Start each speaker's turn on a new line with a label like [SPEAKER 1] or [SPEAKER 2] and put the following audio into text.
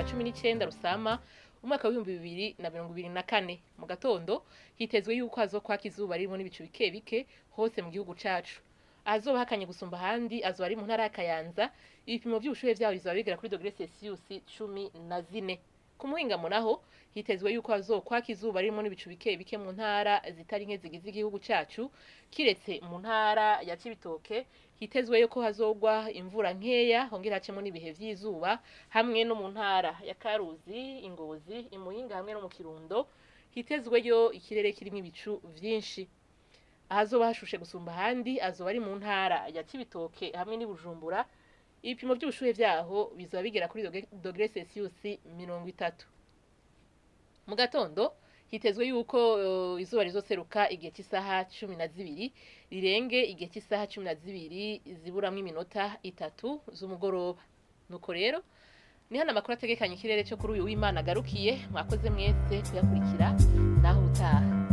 [SPEAKER 1] 19 Rusama umwaka w'2024 mu gatondo hitezwe yuko hazokwaka izuba ririmo n'ibicu bike bike hose mu gihugu cacu. Azoba hakanye gusumba handi azoba ari mu ntara ya Kayanza, ibipimo by'ubushuhe vyaho bizaba bigera kuri °C14. Ku muhingamo naho hitezwe yuko hazokwaka izuba ririmo n'ibicu bike bike mu ntara zitari nke zigize igihugu cacu, kiretse mu ntara ya Cibitoke hitezwe yuko hazogwa imvura nkeya hongera hacemo n'ibihe vy'izuba, hamwe no mu ntara ya Karuzi, Ingozi, Imuyinga hamwe no mu Kirundo hitezweyo ikirere kirimo ibicu vyinshi. Ahazoba hashushe gusumba handi azoba ari mu ntara ya Cibitoke hamwe n'i Bujumbura, ibipimo by'ubushuhe vyaho bizoba bigera kuri °C30. Mu gatondo hitezwe yuko izuba rizoseruka igihe cy'isaha 12 rirenge igihe cy'isaha 12 ziburamwe iminota 3 z'umugoroba. Nuko rero ni hana makuru ategekanye ikirere cyo kuri uyu w'Imana garukiye. Mwakoze mwese kuyakurikira naho utaha.